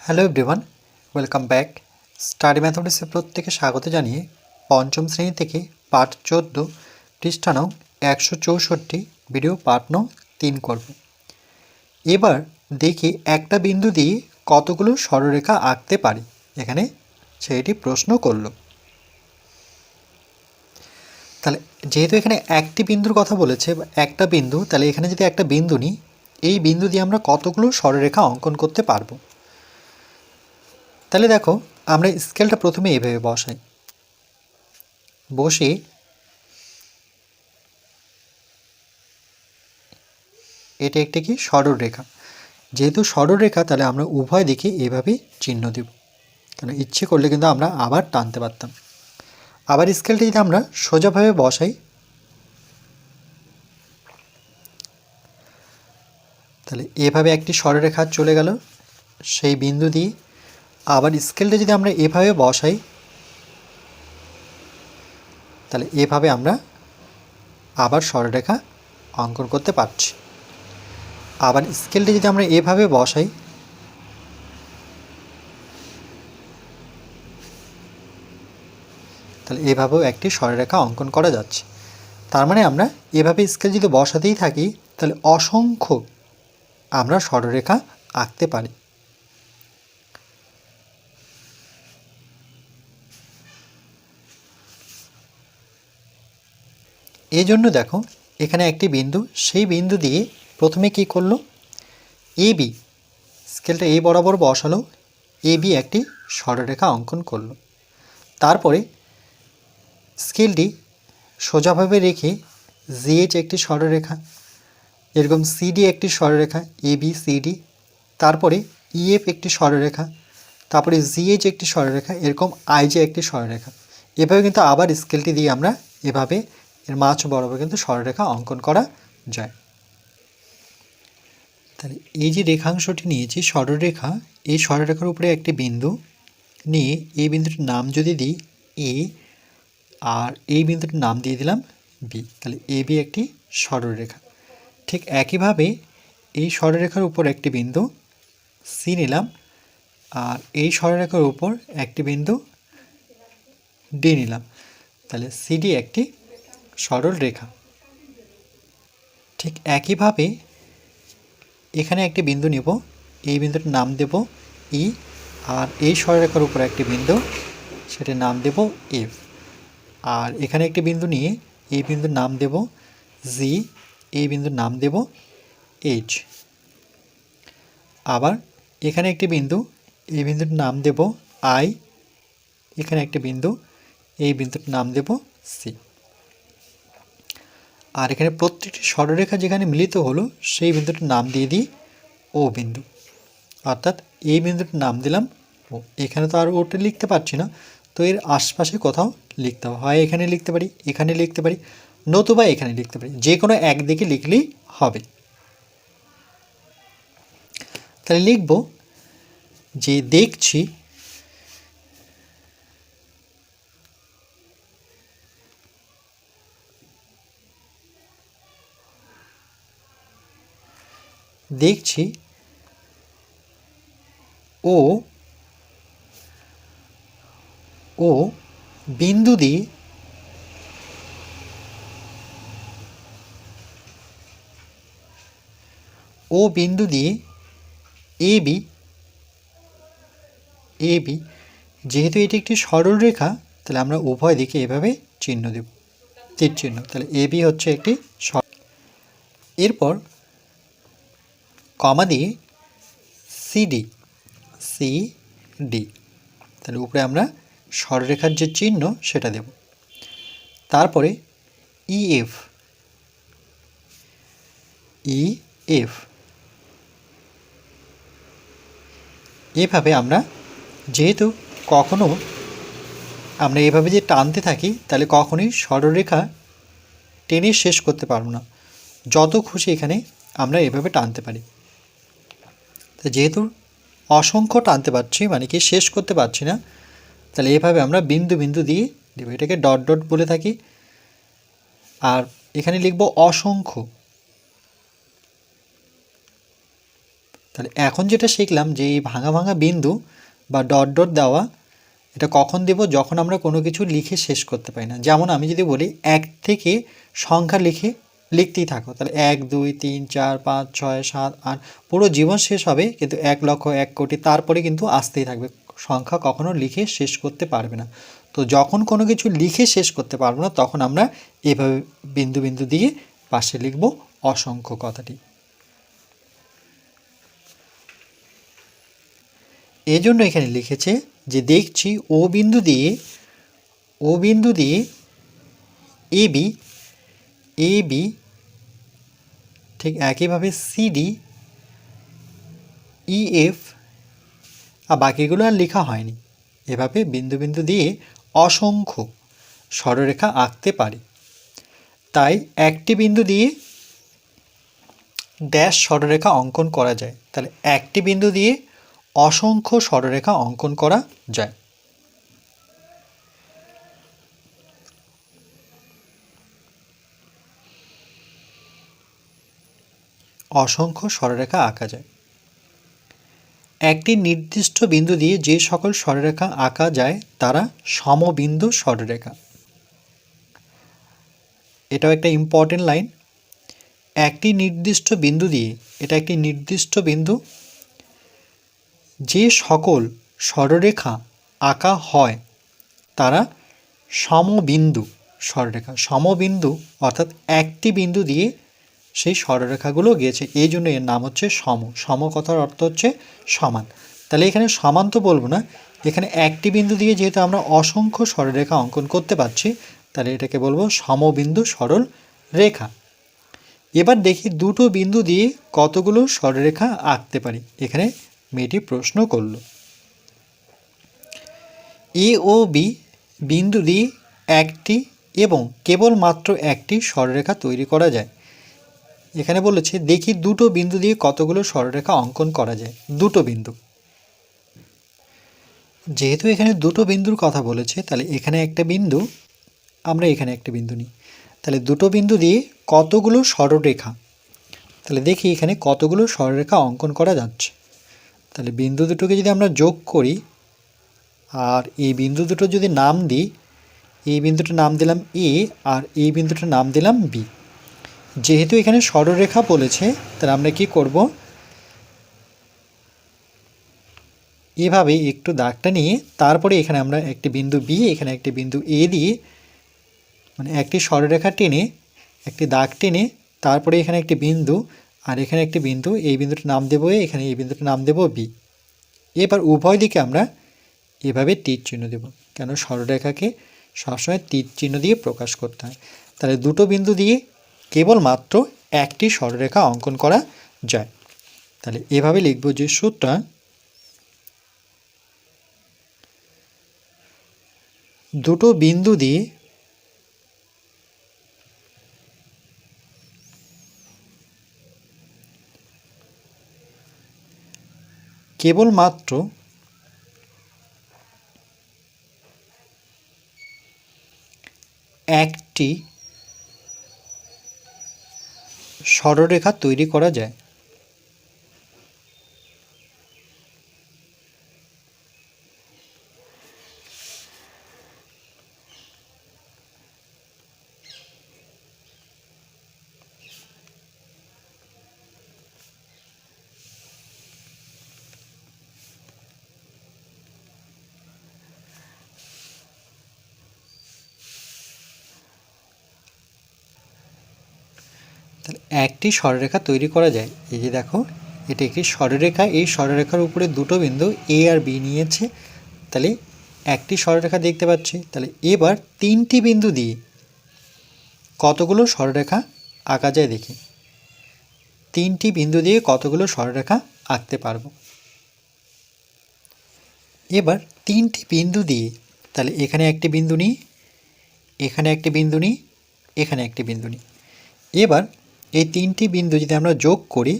Hello everyone, welcome back. Study ম্যাথমেটিক্সে প্রত্যেকে স্বাগত জানিয়ে পঞ্চম শ্রেণী থেকে পাঠ 14 পৃষ্ঠা নং 164 ভিডিও পাঠ নং 3 করব। এবার দেখি একটা বিন্দু দিয়ে কতগুলো সরলরেখা আঁকতে পারি। এখানে সেটি প্রশ্ন করল। তাহলে যেহেতু এখানে একটি বিন্দুর কথা বলেছে, একটা বিন্দু, তাহলে এখানে যদি একটা বিন্দু নিই, এই বিন্দু দিয়ে আমরা কতগুলো সরলরেখা অঙ্কন করতে পারবো। তাহলে দেখো, আমরা স্কেলটা প্রথমে এভাবে বসাই। বসে এটা একটা কি সরলরেখা। যেহেতু সরলরেখা, তাহলে আমরা উভয় দিকে এভাবেই চিহ্ন দেব। কারণ ইচ্ছে করলে কিন্তু আমরা আবার টানতে পারতাম। আবার স্কেলটা যদি আমরা সোজাভাবে বসাই, তাহলে এভাবে একটি সরলরেখা চলে গেল সেই বিন্দু দিয়ে। আবার স্কেলটা যদি আমরা এভাবে বসাই, তাহলে এভাবে আমরা আবার সরলরেখা অঙ্কন করতে পারছি। আবার স্কেলটা যদি আমরা এভাবে বসাই, তাহলে এভাবেও একটি সরলরেখা অঙ্কন করা যাচ্ছে। তার মানে আমরা এভাবে স্কেল যদি বসাতেই থাকি, তাহলে অসংখ্য আমরা সরলরেখা আঁকতে পারি। এই জন্য দেখো, এখানে একটি বিন্দু, সেই বিন্দু দিয়ে প্রথমে কি করলো, এবি, স্কেলটা এই বরাবর বসালো, এবি একটি সরলরেখা অঙ্কন করলো। তারপরে স্কেলটি সোজাভাবে রেখে জিএইচ একটি সরলরেখা, এরকম সিডি একটি সরলরেখা, এবি সিডি, তারপরে ইএফ একটি সরলরেখা, তারপরে জিএইচ একটি সরলরেখা, এরকম আইজে একটি সরলরেখা। এভাবে কিন্তু আবার স্কেলটি দিয়ে আমরা এভাবে এর মাঝ বরাবর কিন্তু সরলরেখা অঙ্কন করা যায়। তাহলে এই যে রেখাংশটি নিয়েছি সরলরেখা, এই সরলরেখার উপরে একটি বিন্দু নিয়ে এই বিন্দুটির নাম যদি দিই এ, আর এই বিন্দুটির নাম দিয়ে দিলাম বি, তাহলে এ বি একটি সরলরেখা। ঠিক একইভাবে এই সরলরেখার উপর একটি বিন্দু সি নিলাম, আর এই সরলরেখার উপর একটি বিন্দু ডি নিলাম, তাহলে সিডি একটি সরল রেখা। ঠিক একইভাবে এখানে একটি বিন্দু নেব, এই বিন্দুটার নাম দেব ই, আর এই সরলরেখার উপর একটি বিন্দু, সেটার নাম দেব এফ। আর এখানে একটি বিন্দু নিয়ে এই বিন্দুর নাম দেব জি, এই বিন্দুর নাম দেব এইচ। আবার এখানে একটি বিন্দু, এই বিন্দুর নাম দেব আই, এখানে একটি বিন্দু, এই বিন্দুর নাম দেব সি। আর এখানে প্রত্যেকটি সরলরেখা যেখানে মিলিত হলো সেই বিন্দুটির নাম দিয়ে দিই ও বিন্দু, অর্থাৎ এই বিন্দুটির নাম দিলাম ও। এখানে তো আর ওটা লিখতে পারছি না, তো এর আশপাশে কোথাও লিখতে হবে, হয় এখানে লিখতে পারি, এখানে লিখতে পারি, নতুবা এখানে লিখতে পারি, যে কোনো একদিকে লিখলেই হবে। তাহলে লিখব যে দেখছি দেখছি ও ও বিন্দু দিয়ে ও বিন্দু দিয়ে এ বি, এ বি, যেহেতু এটি একটি সরল রেখা, তাহলে আমরা উভয় দিকে এভাবে চিহ্ন দেব, তীর চিহ্ন। তাহলে এ বি হচ্ছে একটি এরপর কমা দিয়ে সিডি, সি ডি, তাহলে উপরে আমরা সরলরেখার যে চিহ্ন সেটা দেব। তারপরে ইএফ, ইএফ, এভাবে আমরা, যেহেতু কখনো আমরা এভাবে যে টানতে থাকি, তাহলে কখনোই সরলরেখা টেনে শেষ করতে পারবো না, যত খুশি এখানে আমরা এভাবে টানতে পারি। তো যেহেতু অসংখ্য টানতে পারছি, মানে কি শেষ করতে পারছি না, তাহলে এভাবে আমরা বিন্দু বিন্দু দিয়ে দেব, এটাকে ডট ডট বলে থাকি। আর এখানে লিখব অসংখ্য, তাহলে এখন যেটা শিখলাম যে এই ভাঙা ভাঙা বিন্দু বা ডট ডট দেওয়া, এটা কখন দেব? যখন আমরা কোনো কিছু লিখে শেষ করতে পারি না। যেমন আমি যদি বলি 1 থেকে সংখ্যা লিখতেই থাকো, তাহলে 1 2 3 4 5 6 7 8 পুরো জীবন শেষ হবে, কিন্তু 1 লক্ষ 1 কোটি তারপরে কিন্তু আসতেই থাকবে, সংখ্যা কখনো লিখে শেষ করতে পারবে না। তো যখন কোনো কিছু লিখে শেষ করতে পারবো না, তখন আমরা এভাবে বিন্দু বিন্দু দিয়ে পাশে লিখব অসংখ্য কথাটি। এজন্য এখানে লিখেছে যে দেখছি ও বিন্দু দিয়ে এবি ঠিক একইভাবে সিডি ইএফ, আর বাকিগুলো আর লেখা হয়নি, এভাবে বিন্দু বিন্দু দিয়ে অসংখ্য সরলরেখা আঁকতে পারি। তাই একটি বিন্দু দিয়ে ড্যাশ সরলরেখা অঙ্কন করা যায়। তাহলে একটি বিন্দু দিয়ে অসংখ্য সরলরেখা অঙ্কন করা যায়। অসংখ্য সরলরেখা আঁকা যায়। একটি নির্দিষ্ট বিন্দু দিয়ে যে সকল সরলরেখা আঁকা যায় তারা সমবিন্দু সরলরেখা। এটাও একটা ইম্পর্টেন্ট লাইন। একটি নির্দিষ্ট বিন্দু দিয়ে, এটা একটি নির্দিষ্ট বিন্দু, যে সকল সরলরেখা আঁকা হয় তারা সমবিন্দু সরলরেখা। সমবিন্দু অর্থাৎ একটি বিন্দু দিয়ে সেই সরলরেখাগুলো গিয়েছে, এই জন্য এর নাম হচ্ছে সম কথার অর্থ হচ্ছে সমান। তাহলে এখানে সমান তো বলবো না, এখানে একটি বিন্দু দিয়ে যেহেতু আমরা অসংখ্য সরলরেখা অঙ্কন করতে পারছি, তাহলে এটাকে বলবো সমবিন্দু সরল রেখা। এবার দেখি দুটো বিন্দু দিয়ে কতগুলো সরলরেখা আঁকতে পারি। এখানে মেয়েটি প্রশ্ন করল। এ ও বি বিন্দু দিয়ে একটি এবং কেবলমাত্র একটি সরলরেখা তৈরি করা যায়। এখানে বলেছে দেখি দুটো বিন্দু দিয়ে কতগুলো সরলরেখা অঙ্কন করা যায়। দুটো বিন্দু, যেহেতু এখানে দুটো বিন্দুর কথা বলেছে, তাহলে এখানে একটা বিন্দু, আমরা এখানে একটা বিন্দু নিই। তাহলে দুটো বিন্দু দিয়ে কতগুলো সরলরেখা, তাহলে দেখি এখানে কতগুলো সরলরেখা অঙ্কন করা যাচ্ছে। তাহলে বিন্দু দুটোকে যদি আমরা যোগ করি, আর এই বিন্দু দুটো যদি নাম দিই, এই বিন্দুটার নাম দিলাম এ আর এই বিন্দুটার নাম দিলাম বি। যেহেতু এখানে সরলরেখা বলেছে, তাহলে আমরা কি করব, এভাবে একটু দাগটা নিয়ে তারপরে এখানে আমরা একটি বিন্দু বি, এখানে একটি বিন্দু এ দিয়ে, মানে একটি সরলরেখা টেনে একটি দাগ টেনে তারপরে এখানে একটি বিন্দু আর এখানে একটি বিন্দু, এই বিন্দুটার নাম দেবো এ, এখানে এই বিন্দুটার নাম দেবো বি। এবার উভয় দিকে আমরা এভাবে তীর চিহ্ন দেব, কেন সরলরেখাকে সবসময় তীর চিহ্ন দিয়ে প্রকাশ করতে হয়। তাহলে দুটো বিন্দু দিয়ে কেবলমাত্র একটি সরলরেখা অঙ্কন করা যায়। তাহলে এভাবে লিখব যে সুতরাং দুটো বিন্দু দিয়ে কেবলমাত্র একটি সরলরেখা তৈরি করা যায়। তাহলে একটি সরলরেখা তৈরি করা যায়। এই যে দেখো, এটা একটি সরলরেখা, এই সরলরেখার উপরে দুটো বিন্দু এ আর বি নিয়েছে, তাহলে একটি সরলরেখা দেখতে পাচ্ছি। তাহলে এবার তিনটি বিন্দু দিয়ে কতগুলো সরলরেখা আঁকা যায় দেখি। তিনটি বিন্দু দিয়ে কতগুলো সরলরেখা আঁকতে পারবো। এবার তিনটি বিন্দু দিয়ে, তাহলে এখানে একটি বিন্দু নিই, এখানে একটি বিন্দু নিই, এখানে একটি বিন্দু নিই। এবার এই তিনটি বিন্দু যদি আমরা যোগ করি,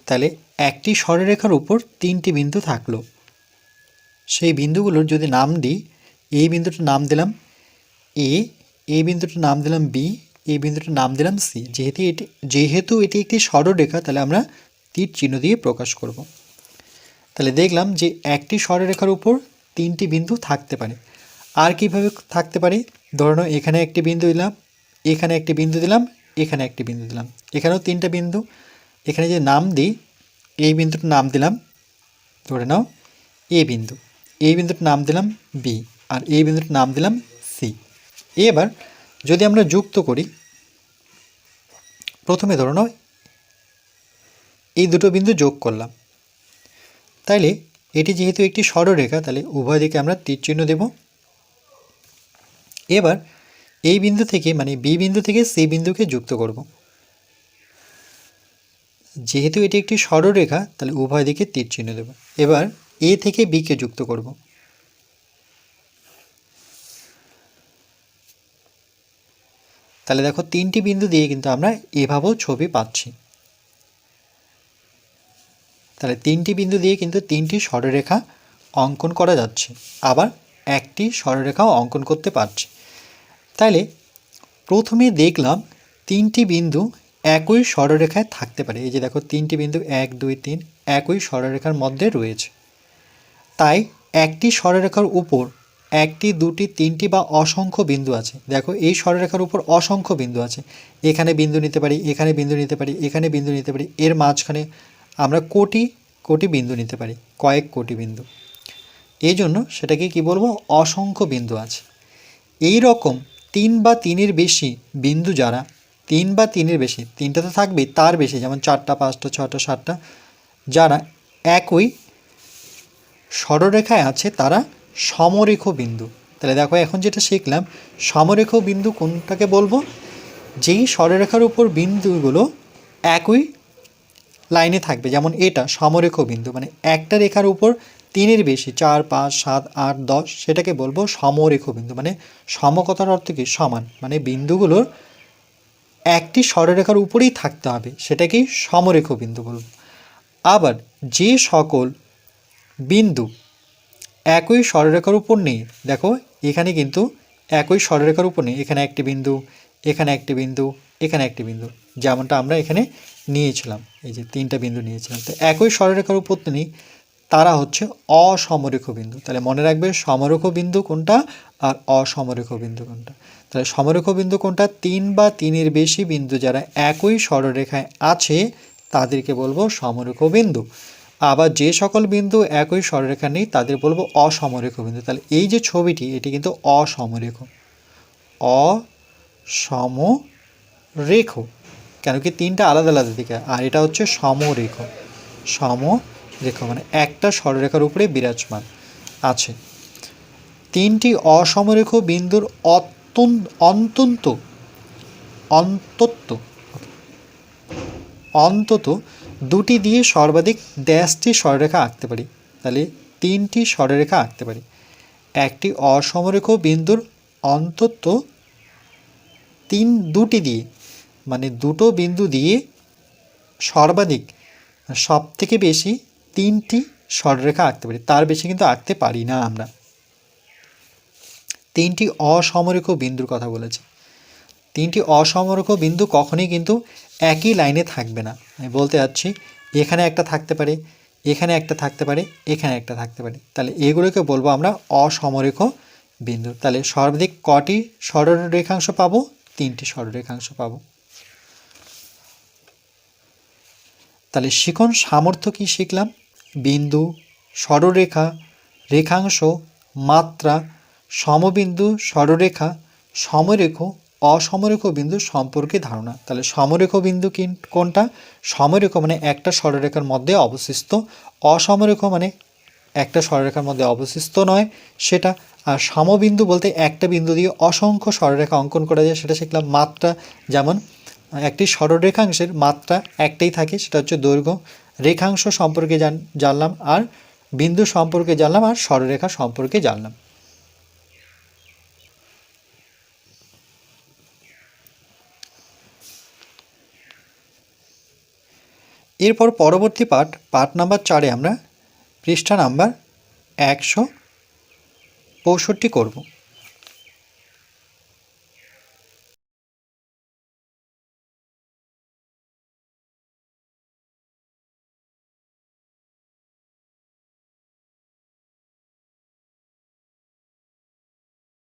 তাহলে একটি সরলরেখার উপর তিনটি বিন্দু থাকলো। সেই বিন্দুগুলোর যদি নাম দিই, এই বিন্দুটার নাম দিলাম এ, এই বিন্দুটার নাম দিলাম বি, এই বিন্দুটার নাম দিলাম সি। যেহেতু এটি একটি সরলরেখা, তাহলে আমরা তীর চিহ্ন দিয়ে প্রকাশ করব। তাহলে দেখলাম যে একটি সরলরেখার উপর তিনটি বিন্দু থাকতে পারে। আর কিভাবে থাকতে পারে? ধরে নাও এখানে একটি বিন্দু দিলাম, এখানে একটি বিন্দু দিলাম, এখানে একটি বিন্দু দিলাম, এখানেও তিনটা বিন্দু। এখানে যে নাম দিই, এই বিন্দুটার নাম দিলাম ধরে নাও এ বিন্দু, এই বিন্দুটার নাম দিলাম বি, আর এই বিন্দুটার নাম দিলাম সি। এবার যদি আমরা যুক্ত করি, প্রথমে ধরে নাও এই দুটো বিন্দু যোগ করলাম, তাইলে এটি যেহেতু একটি সরলরেখা, তাহলে উভয় দিকে আমরা তীর চিহ্ন দেব। এবার এই বিন্দু থেকে মানে বি বিন্দু থেকে সি বিন্দুকে যুক্ত করব। যেহেতু এটি একটি সরলরেখা, তাহলে উভয় দিকে তীর চিহ্ন দেব। এবার এ থেকে বিকে যুক্ত করব। তাহলে দেখো তিনটি বিন্দু দিয়ে কিন্তু আমরা এভাবেও ছবি পাচ্ছি। তাহলে তিনটি বিন্দু দিয়ে কিন্তু তিনটি সরলরেখা অঙ্কন করা যাচ্ছে, আবার একটি সরলরেখাও অঙ্কন করতে পারছি। তাহলে প্রথমে দেখলাম তিনটি বিন্দু একই সরলরেখায় থাকতে পারে। এই যে দেখো তিনটি বিন্দু 1 2 3 একই সরলরেখার মধ্যে রয়েছে। তাই একটি সরলরেখার উপর একটি, দুটি, তিনটি বা অসংখ্য বিন্দু আছে। দেখো এই সরলরেখার উপর অসংখ্য বিন্দু আছে। এখানে বিন্দু নিতে পারি, এখানে বিন্দু নিতে পারি, এখানে বিন্দু নিতে পারি, এর মাঝখানে আমরা কোটি কোটি বিন্দু নিতে পারি, কয়েক কোটি বিন্দু। এই জন্য সেটাকে কি বলবো? অসংখ্য বিন্দু আছে। এই রকম 3 বা 3-এর বেশি বিন্দু যারা 3 বা 3-এর বেশি, 3টা তো থাকবেই, তার বেশি, যেমন 4টা 5টা 6টা 7টা, যারা একই সরলরেখায় আছে তারা সমরেখ বিন্দু। তাহলে দেখো এখন যেটা শিখলাম, সমরেখ বিন্দু কোনটাকে বলবো? যেই সরলরেখার উপর বিন্দুগুলো একই লাইনে থাকবে, যেমন এটা সমরেখ বিন্দু, মানে একটা রেখার উপর 3-এর বেশি 4 5 7 8 10, সেটাকে বলবো সমরেখ বিন্দু। মানে সম কথার অর্থ কি? সমান, মানে বিন্দুগুলোর একটি সরলরেখার উপরেই থাকতে হবে, সেটাকেই সমরেখ বিন্দু বলবো। আবার যে সকল বিন্দু একই সরলরেখার উপর নেই, দেখো এখানে কিন্তু একই সরলরেখার উপর নেই, এখানে একটি বিন্দু, এখানে একটি বিন্দু, এখানে একটি বিন্দু, যেমনটা আমরা এখানে নিয়েছিলাম, এই যে তিনটা বিন্দু নিয়েছিলাম, তো একই সরলরেখার উপর নেই, তারা হচ্ছে অসমরেখ বিন্দু। তাহলে মনে রাখবে সমরেখ বিন্দু কোনটা আর অসমরেখ বিন্দু কোনটা। তাহলে সমরেখ বিন্দু কোনটা? 3 বা 3-এর বেশি বিন্দু যারা একই সরলরেখায় আছে তাদেরকে বলবো সমরেখ বিন্দু। আবার যে সকল বিন্দু একই সরলরেখা নেই তাদের বলবো অসমরেখ বিন্দু। তাহলে এই যে ছবিটি, এটি কিন্তু অসমরেখ, অসমরেখ, কেন কি 3টা আলাদা আলাদা দিকে, আর এটা হচ্ছে সমরেখ। সমরেখ মানে একটা সরলরেখার উপরে বিরাজমান আছে। 3টি অসমরেখ বিন্দুর অন্তত দুটি দিয়ে সর্বাধিক ড্যাশটি সরলরেখা আঁকতে পারি। তাহলে 3টি সরলরেখা আঁকতে পারি। একটি অসমরেখ বিন্দুর অন্তত দুটি দিয়ে, মানে দুটো বিন্দু দিয়ে সর্বাধিক, সব থেকে বেশি 3টি সরলরেখা আঁকতে পারি, তার বেশি কিন্তু আঁকতে পারি না আমরা। 3টি অসমরেখ বিন্দুর কথা বলেছি। 3টি অসমরেখ বিন্দু কখনোই কিন্তু একই লাইনে থাকবে না। আমি বলতে যাচ্ছি, এখানে একটা থাকতে পারে, এখানে একটা থাকতে পারে, এখানে একটা থাকতে পারে, তাহলে এগুলোকে বলবো আমরা অসমরেখ বিন্দু। তাহলে সর্বাধিক কটি সরলরেখাংশ পাবো? 3টি সরলরেখাংশ পাবো। তাহলে শিখন সামর্থ্য কি শিখলাম? বিন্দু, সরলরেখা, রেখাংশ, মাত্রা, সমবিন্দু, সরলরেখা, সমরেখ, অসমরেখ বিন্দু সম্পর্কে ধারণা। তাহলে সমরেখ বিন্দু কোনটা? সমরেখ মানে একটা সরলরেখার মধ্যে অবস্থিত, অসমরেখ মানে একটা সরলরেখার মধ্যে অবস্থিত নয় সেটা। আর সমবিন্দু বলতে একটা বিন্দু দিয়ে অসংখ্য সরলরেখা অঙ্কন করা যায়, সেটা শিখলাম। মাত্রা, যেমন একটি সরলরেখাংশের মাত্রা একটাই থাকে, সেটা হচ্ছে দৈর্ঘ্য। রেখাংশ সম্পর্কে জানলাম, আর বিন্দু সম্পর্কে জানলাম, আর সরলরেখা সম্পর্কে জানলাম। এরপর পরবর্তী পাঠ নাম্বার 4-এ আমরা পৃষ্ঠা নাম্বার 165 করব।